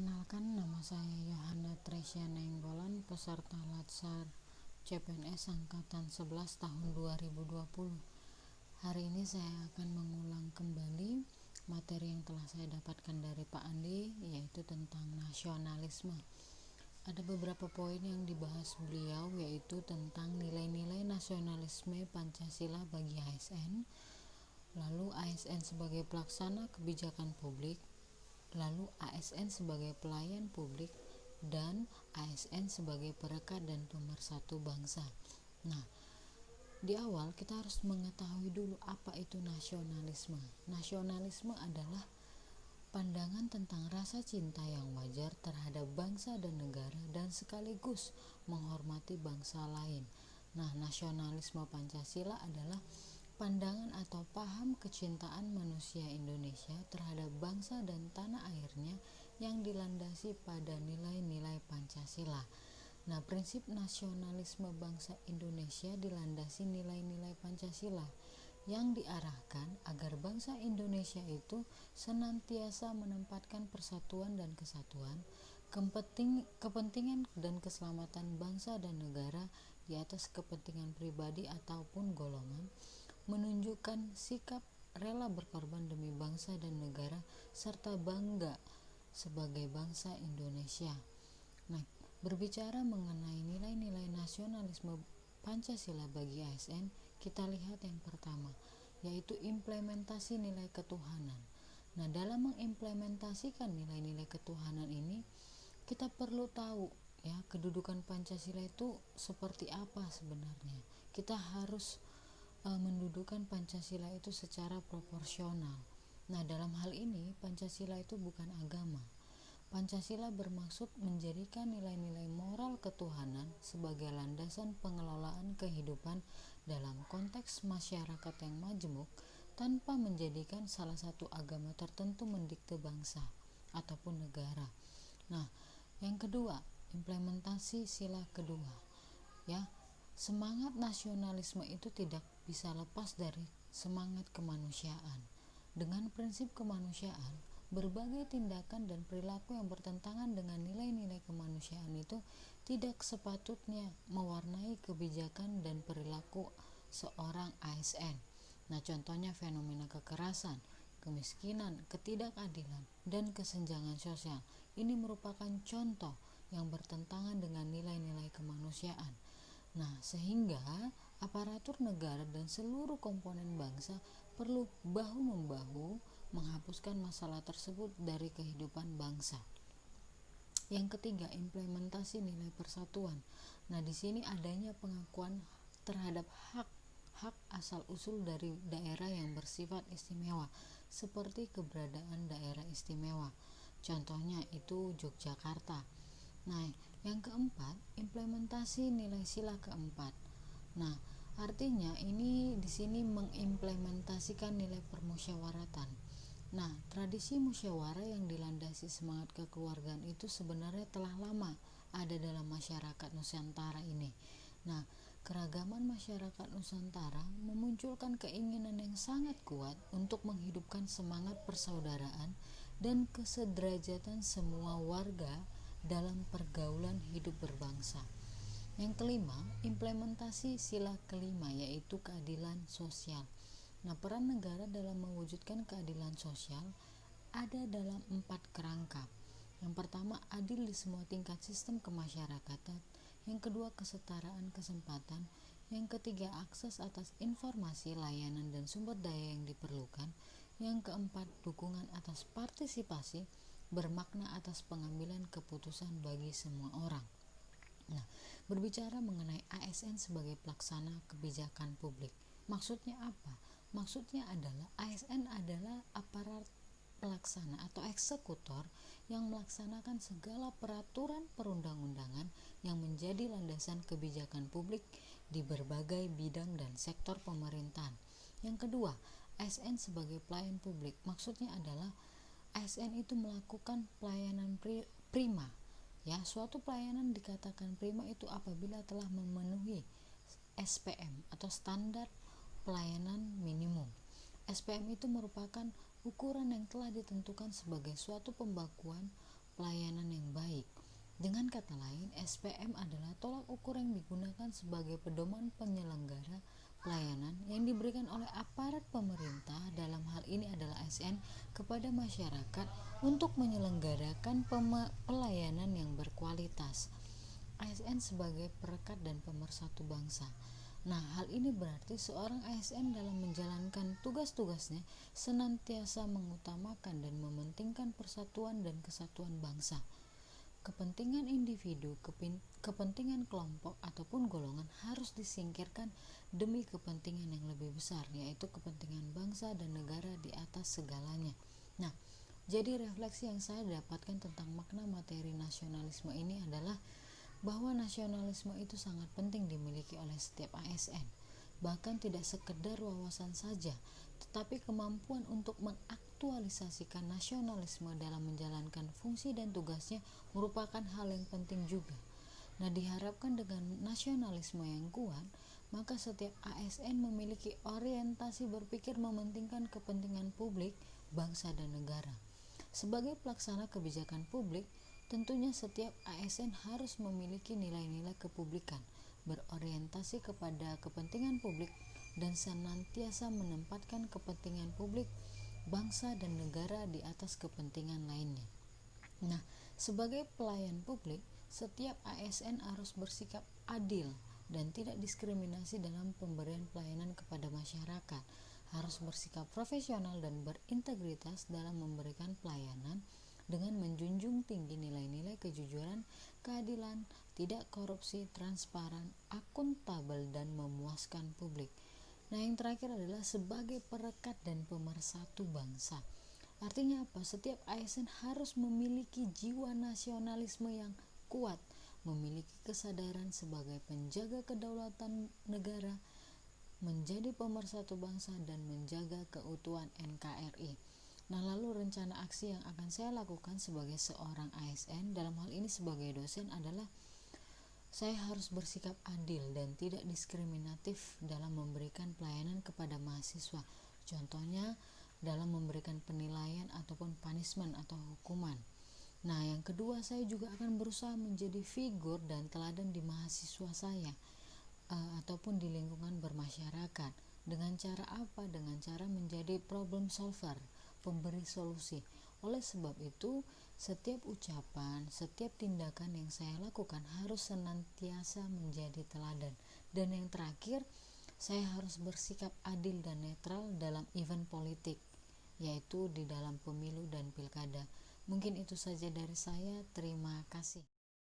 Perkenalkan, nama saya Yohana Tresya Nainggolan, peserta Latsar CPNS Angkatan 11 tahun 2020. Hari ini saya akan mengulang kembali materi yang telah saya dapatkan dari Pak Andi, yaitu tentang nasionalisme. Ada beberapa poin yang dibahas beliau, yaitu tentang nilai-nilai nasionalisme Pancasila bagi ASN, lalu ASN sebagai pelaksana kebijakan publik, lalu ASN sebagai pelayan publik, dan ASN sebagai perekat dan pemersatu bangsa. Nah, di awal kita harus mengetahui dulu apa itu nasionalisme. Nasionalisme adalah pandangan tentang rasa cinta yang wajar terhadap bangsa dan negara dan sekaligus menghormati bangsa lain. Nah, nasionalisme Pancasila adalah pandangan atau paham kecintaan manusia Indonesia terhadap bangsa dan tanah airnya yang dilandasi pada nilai-nilai Pancasila. Nah, prinsip nasionalisme bangsa Indonesia dilandasi nilai-nilai Pancasila yang diarahkan agar bangsa Indonesia itu senantiasa menempatkan persatuan dan kesatuan, kepentingan dan keselamatan bangsa dan negara di atas kepentingan pribadi ataupun golongan, menunjukkan sikap rela berkorban demi bangsa dan negara, serta bangga sebagai bangsa Indonesia. Nah, berbicara mengenai nilai-nilai nasionalisme Pancasila bagi ASN, kita lihat yang pertama, yaitu implementasi nilai ketuhanan. Nah, dalam mengimplementasikan nilai-nilai ketuhanan ini, kita perlu tahu ya, kedudukan Pancasila itu seperti apa sebenarnya. Kita harus mendudukan Pancasila itu secara proporsional. Nah, dalam hal ini Pancasila itu bukan agama. Pancasila bermaksud menjadikan nilai-nilai moral ketuhanan sebagai landasan pengelolaan kehidupan dalam konteks masyarakat yang majemuk, tanpa menjadikan salah satu agama tertentu mendikte bangsa ataupun negara. Nah, yang kedua, implementasi sila kedua. Ya, semangat nasionalisme itu tidak bisa lepas dari semangat kemanusiaan. Dengan prinsip kemanusiaan, berbagai tindakan dan perilaku yang bertentangan dengan nilai-nilai kemanusiaan itu tidak sepatutnya mewarnai kebijakan dan perilaku seorang ASN. Nah, contohnya fenomena kekerasan, kemiskinan, ketidakadilan, dan kesenjangan sosial. Ini merupakan contoh yang bertentangan dengan nilai-nilai kemanusiaan. Nah, sehingga aparatur negara dan seluruh komponen bangsa perlu bahu-membahu menghapuskan masalah tersebut dari kehidupan bangsa. Yang ketiga, implementasi nilai persatuan. Nah, di sini adanya pengakuan terhadap hak asal usul dari daerah yang bersifat istimewa, seperti keberadaan daerah istimewa. Contohnya itu Yogyakarta. Nah, yang keempat, implementasi nilai sila keempat. Nah, artinya ini di sini mengimplementasikan nilai permusyawaratan. Nah, tradisi musyawarah yang dilandasi semangat kekeluargaan itu sebenarnya telah lama ada dalam masyarakat Nusantara ini. Nah, keragaman masyarakat Nusantara memunculkan keinginan yang sangat kuat untuk menghidupkan semangat persaudaraan dan kesederajatan semua warga dalam pergaulan hidup berbangsa. Yang kelima, implementasi sila kelima, yaitu keadilan sosial. Nah, peran negara dalam mewujudkan keadilan sosial ada dalam 4 kerangka. Yang pertama, adil di semua tingkat sistem kemasyarakatan. Yang kedua, kesetaraan kesempatan. Yang ketiga, akses atas informasi, layanan, dan sumber daya yang diperlukan. Yang keempat, dukungan atas partisipasi bermakna atas pengambilan keputusan bagi semua orang. Nah, berbicara mengenai ASN sebagai pelaksana kebijakan publik, maksudnya apa? Maksudnya adalah ASN adalah aparat pelaksana atau eksekutor yang melaksanakan segala peraturan perundang-undangan yang menjadi landasan kebijakan publik di berbagai bidang dan sektor pemerintahan. Yang kedua, ASN sebagai pelayan publik, maksudnya adalah ASN itu melakukan pelayanan prima. Ya, suatu pelayanan dikatakan prima itu apabila telah memenuhi SPM atau standar pelayanan minimum. SPM itu merupakan ukuran yang telah ditentukan sebagai suatu pembakuan pelayanan yang baik. Dengan kata lain, SPM adalah tolak ukur yang digunakan sebagai pedoman penyelenggara pelayanan yang diberikan oleh aparat pemerintah, dalam hal ini adalah ASN, kepada masyarakat untuk menyelenggarakan pelayanan yang berkualitas. ASN sebagai perekat dan pemersatu bangsa. Nah, hal ini berarti seorang ASN dalam menjalankan tugas-tugasnya senantiasa mengutamakan dan mementingkan persatuan dan kesatuan bangsa. Kepentingan individu, kepentingan kelompok ataupun golongan harus disingkirkan demi kepentingan yang lebih besar, yaitu kepentingan bangsa dan negara di atas segalanya. Nah, jadi refleksi yang saya dapatkan tentang makna materi nasionalisme ini adalah bahwa nasionalisme itu sangat penting dimiliki oleh setiap ASN. Bahkan tidak sekedar wawasan saja, tetapi kemampuan untuk mengaktualisasikan nasionalisme dalam menjalankan fungsi dan tugasnya merupakan hal yang penting juga. Nah, diharapkan dengan nasionalisme yang kuat, maka setiap ASN memiliki orientasi berpikir mementingkan kepentingan publik, bangsa dan negara. Sebagai pelaksana kebijakan publik, tentunya setiap ASN harus memiliki nilai-nilai kepublikan, berorientasi kepada kepentingan publik, dan senantiasa menempatkan kepentingan publik, bangsa dan negara di atas kepentingan lainnya. Nah, sebagai pelayan publik, setiap ASN harus bersikap adil dan tidak diskriminasi dalam pemberian pelayanan kepada masyarakat, harus bersikap profesional dan berintegritas dalam memberikan pelayanan dengan menjunjung tinggi nilai-nilai kejujuran, keadilan, tidak korupsi, transparan, akuntabel, dan memuaskan publik. Nah, yang terakhir adalah sebagai perekat dan pemersatu bangsa. Artinya apa? Setiap ASN harus memiliki jiwa nasionalisme yang kuat, memiliki kesadaran sebagai penjaga kedaulatan negara, menjadi pemersatu bangsa, dan menjaga keutuhan NKRI. Nah, lalu rencana aksi yang akan saya lakukan sebagai seorang ASN, dalam hal ini sebagai dosen, adalah saya harus bersikap adil dan tidak diskriminatif dalam memberikan pelayanan kepada mahasiswa. Contohnya dalam memberikan penilaian ataupun punishment atau hukuman. Nah, yang kedua, saya juga akan berusaha menjadi figur dan teladan di mahasiswa saya ataupun di lingkungan bermasyarakat. Dengan cara apa? Dengan cara menjadi problem solver, pemberi solusi. Oleh sebab itu, setiap ucapan, setiap tindakan yang saya lakukan harus senantiasa menjadi teladan. Dan yang terakhir, saya harus bersikap adil dan netral dalam event politik, yaitu di dalam pemilu dan pilkada. Mungkin itu saja dari saya. Terima kasih.